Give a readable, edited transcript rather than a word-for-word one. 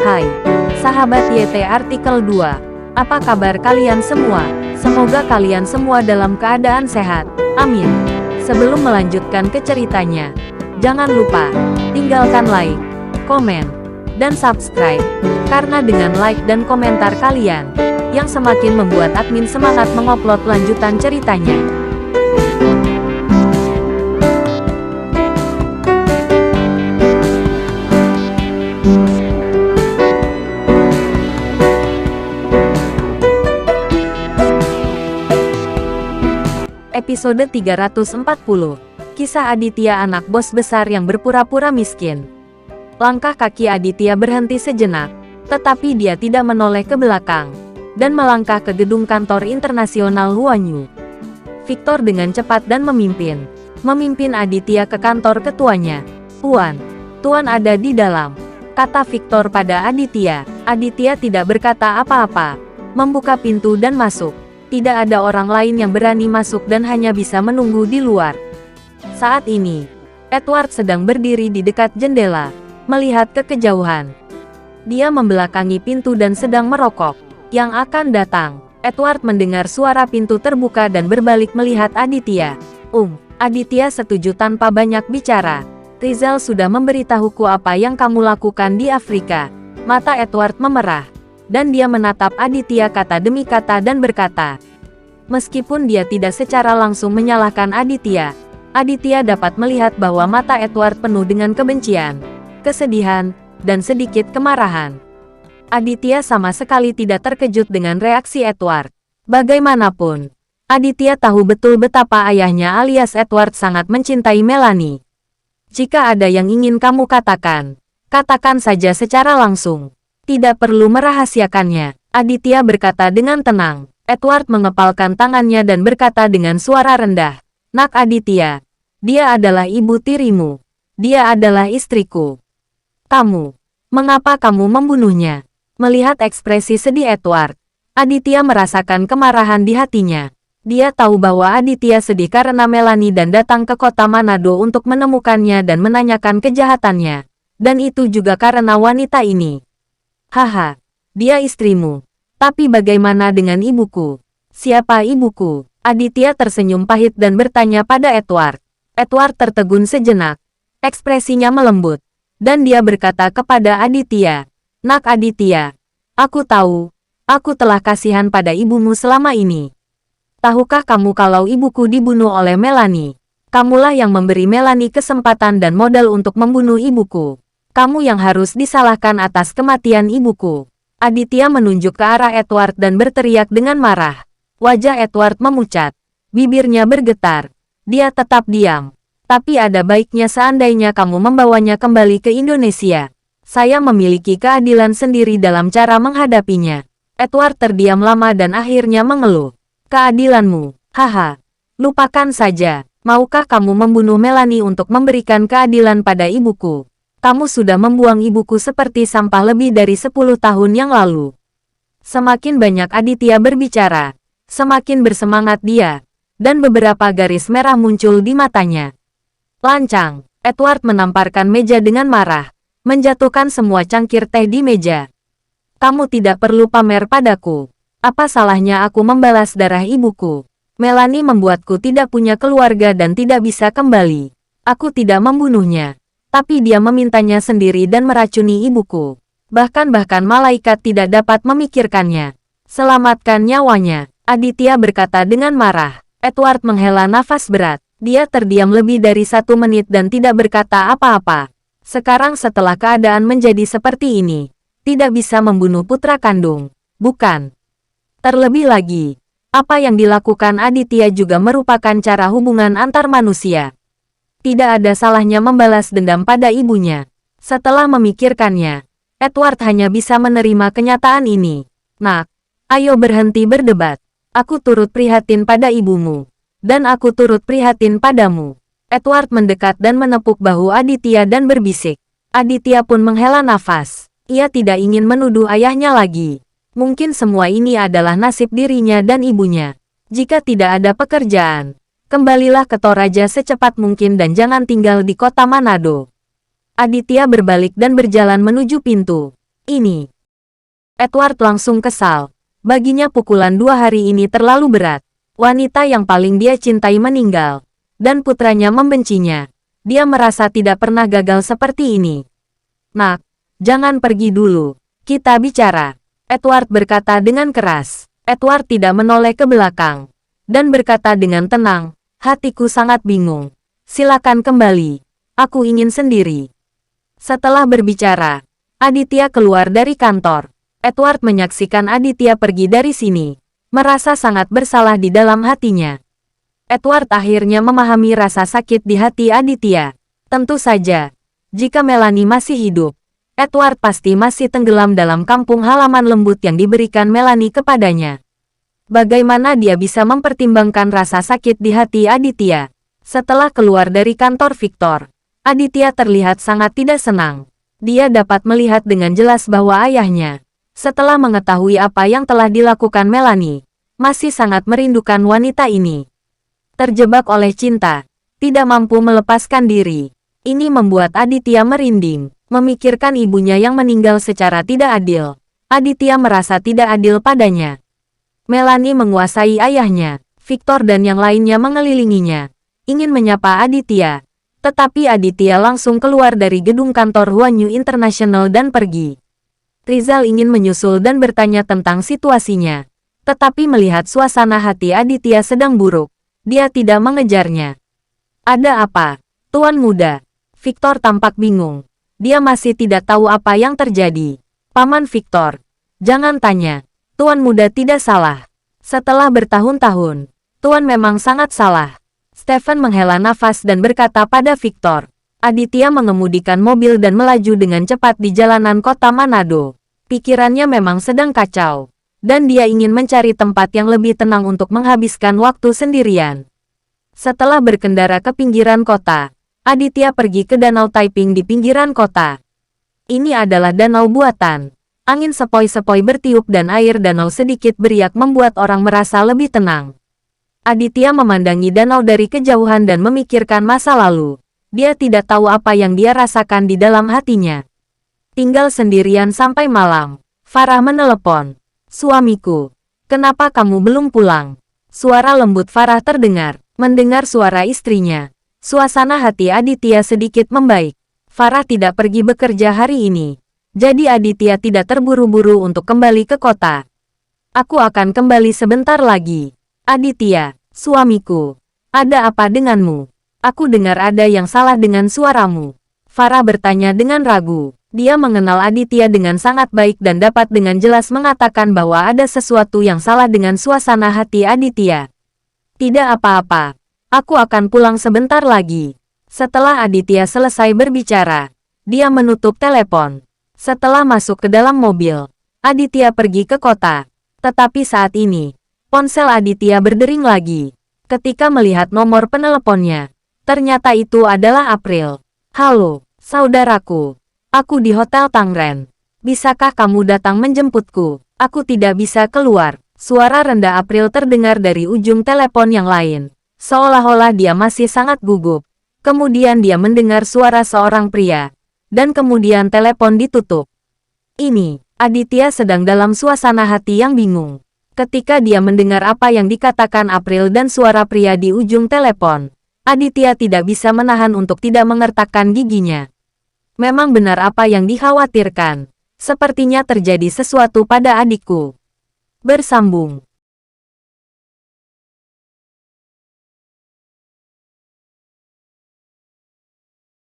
Hai, sahabat YT Artikel 2. Apa kabar kalian semua? Semoga kalian semua dalam keadaan sehat. Amin. Sebelum melanjutkan ke ceritanya, jangan lupa tinggalkan like, komen, dan subscribe. Karena dengan like dan komentar kalian, yang semakin membuat admin semangat mengupload lanjutan ceritanya. Episode 340. Kisah Aditya, anak bos besar yang berpura-pura miskin. Langkah kaki Aditya berhenti sejenak, tetapi dia tidak menoleh ke belakang, dan melangkah ke gedung kantor internasional Huanyu. Victor dengan cepat dan memimpin Aditya ke kantor ketuanya. Tuan ada di dalam, kata Victor pada Aditya. Aditya tidak berkata apa-apa, membuka pintu dan masuk. Tidak ada orang lain yang berani masuk dan hanya bisa menunggu di luar. Saat ini, Edward sedang berdiri di dekat jendela, melihat ke kejauhan. Dia membelakangi pintu dan sedang merokok. Yang akan datang. Edward mendengar suara pintu terbuka dan berbalik melihat Aditya. Aditya setuju tanpa banyak bicara. Rizal sudah memberitahuku apa yang kamu lakukan di Afrika. Mata Edward memerah, dan dia menatap Aditya kata demi kata dan berkata. Meskipun dia tidak secara langsung menyalahkan Aditya, Aditya dapat melihat bahwa mata Edward penuh dengan kebencian, kesedihan, dan sedikit kemarahan. Aditya sama sekali tidak terkejut dengan reaksi Edward. Bagaimanapun, Aditya tahu betul betapa ayahnya alias Edward sangat mencintai Melanie. Jika ada yang ingin kamu katakan, katakan saja secara langsung. Tidak perlu merahasiakannya, Aditya berkata dengan tenang. Edward mengepalkan tangannya dan berkata dengan suara rendah. Nak Aditya, dia adalah ibu tirimu. Dia adalah istriku. Mengapa kamu membunuhnya? Melihat ekspresi sedih Edward, Aditya merasakan kemarahan di hatinya. Dia tahu bahwa Aditya sedih karena Melanie dan datang ke kota Manado untuk menemukannya dan menanyakan kejahatannya. Dan itu juga karena wanita ini. Haha, dia istrimu. Tapi bagaimana dengan ibuku? Siapa ibuku? Aditya tersenyum pahit dan bertanya pada Edward. Edward tertegun sejenak. Ekspresinya melembut. Dan dia berkata kepada Aditya. Nak Aditya, aku tahu, aku telah kasihan pada ibumu selama ini. Tahukah kamu kalau ibuku dibunuh oleh Melanie? Kamulah yang memberi Melanie kesempatan dan modal untuk membunuh ibuku. Kamu yang harus disalahkan atas kematian ibuku. Aditya menunjuk ke arah Edward dan berteriak dengan marah. Wajah Edward memucat. Bibirnya bergetar. Dia tetap diam. Tapi ada baiknya seandainya kamu membawanya kembali ke Indonesia. Saya memiliki keadilan sendiri dalam cara menghadapinya. Edward terdiam lama dan akhirnya mengeluh. Keadilanmu? Haha. Lupakan saja. Maukah kamu membunuh Melanie untuk memberikan keadilan pada ibuku? Kamu sudah membuang ibuku seperti sampah lebih dari 10 tahun yang lalu. Semakin banyak Aditya berbicara, semakin bersemangat dia, dan beberapa garis merah muncul di matanya. Lancang, Edward menamparkan meja dengan marah, menjatuhkan semua cangkir teh di meja. Kamu tidak perlu pamer padaku. Apa salahnya aku membalas darah ibuku? Melanie membuatku tidak punya keluarga dan tidak bisa kembali. Aku tidak membunuhnya. Tapi dia memintanya sendiri dan meracuni ibuku. Bahkan malaikat tidak dapat memikirkannya. Selamatkan nyawanya, Aditya berkata dengan marah. Edward menghela nafas berat. Dia terdiam lebih dari 1 menit dan tidak berkata apa-apa. Sekarang setelah keadaan menjadi seperti ini, tidak bisa membunuh putra kandung, bukan? Terlebih lagi, apa yang dilakukan Aditya juga merupakan cara hubungan antar manusia. Tidak ada salahnya membalas dendam pada ibunya. Setelah memikirkannya, Edward hanya bisa menerima kenyataan ini. Nak, ayo berhenti berdebat. Aku turut prihatin pada ibumu. Dan aku turut prihatin padamu. Edward mendekat dan menepuk bahu Aditya dan berbisik. Aditya pun menghela nafas. Ia tidak ingin menuduh ayahnya lagi. Mungkin semua ini adalah nasib dirinya dan ibunya. Jika tidak ada pekerjaan, kembalilah ke Toraja secepat mungkin dan jangan tinggal di kota Manado. Aditya berbalik dan berjalan menuju pintu. Ini. Edward langsung kesal. Baginya pukulan 2 hari ini terlalu berat. Wanita yang paling dia cintai meninggal. Dan putranya membencinya. Dia merasa tidak pernah gagal seperti ini. Nak, jangan pergi dulu. Kita bicara. Edward berkata dengan keras. Edward tidak menoleh ke belakang. Dan berkata dengan tenang, hatiku sangat bingung. Silakan kembali. Aku ingin sendiri. Setelah berbicara, Aditya keluar dari kantor. Edward menyaksikan Aditya pergi dari sini. Merasa sangat bersalah di dalam hatinya. Edward akhirnya memahami rasa sakit di hati Aditya. Tentu saja, jika Melanie masih hidup, Edward pasti masih tenggelam dalam kampung halaman lembut yang diberikan Melanie kepadanya. Bagaimana dia bisa mempertimbangkan rasa sakit di hati Aditya? Setelah keluar dari kantor Victor, Aditya terlihat sangat tidak senang. Dia dapat melihat dengan jelas bahwa ayahnya, setelah mengetahui apa yang telah dilakukan Melanie, masih sangat merindukan wanita ini. Terjebak oleh cinta, tidak mampu melepaskan diri. Ini membuat Aditya merinding. Memikirkan ibunya yang meninggal secara tidak adil. Aditya merasa tidak adil padanya. Melanie menguasai ayahnya. Victor dan yang lainnya mengelilinginya. Ingin menyapa Aditya. Tetapi Aditya langsung keluar dari gedung kantor Huanyu International dan pergi. Rizal ingin menyusul dan bertanya tentang situasinya. Tetapi melihat suasana hati Aditya sedang buruk, dia tidak mengejarnya. Ada apa, Tuan Muda? Victor tampak bingung. Dia masih tidak tahu apa yang terjadi. Paman Victor, jangan tanya. Tuan Muda tidak salah. Setelah bertahun-tahun, Tuan memang sangat salah. Stephen menghela nafas dan berkata pada Victor. Aditya mengemudikan mobil dan melaju dengan cepat di jalanan kota Manado. Pikirannya memang sedang kacau. Dan dia ingin mencari tempat yang lebih tenang untuk menghabiskan waktu sendirian. Setelah berkendara ke pinggiran kota, Aditya pergi ke Danau Taiping di pinggiran kota. Ini adalah danau buatan. Angin sepoi-sepoi bertiup dan air danau sedikit beriak membuat orang merasa lebih tenang. Aditya memandangi danau dari kejauhan dan memikirkan masa lalu. Dia tidak tahu apa yang dia rasakan di dalam hatinya. Tinggal sendirian sampai malam. Farah menelepon. Suamiku, kenapa kamu belum pulang? Suara lembut Farah terdengar. Mendengar suara istrinya, suasana hati Aditya sedikit membaik. Farah tidak pergi bekerja hari ini. Jadi Aditya tidak terburu-buru untuk kembali ke kota. Aku akan kembali sebentar lagi. Aditya, suamiku. Ada apa denganmu? Aku dengar ada yang salah dengan suaramu. Farah bertanya dengan ragu. Dia mengenal Aditya dengan sangat baik dan dapat dengan jelas mengatakan bahwa ada sesuatu yang salah dengan suasana hati Aditya. Tidak apa-apa. Aku akan pulang sebentar lagi. Setelah Aditya selesai berbicara, dia menutup telepon. Setelah masuk ke dalam mobil, Aditya pergi ke kota. Tetapi saat ini, ponsel Aditya berdering lagi. Ketika melihat nomor peneleponnya, ternyata itu adalah April. Halo, saudaraku. Aku di Hotel Tangren. Bisakah kamu datang menjemputku? Aku tidak bisa keluar. Suara rendah April terdengar dari ujung telepon yang lain. Seolah-olah dia masih sangat gugup. Kemudian dia mendengar suara seorang pria. Dan kemudian telepon ditutup. Ini, Aditya sedang dalam suasana hati yang bingung. Ketika dia mendengar apa yang dikatakan April dan suara pria di ujung telepon, Aditya tidak bisa menahan untuk tidak mengertakkan giginya. Memang benar apa yang dikhawatirkan. Sepertinya terjadi sesuatu pada adikku. Bersambung.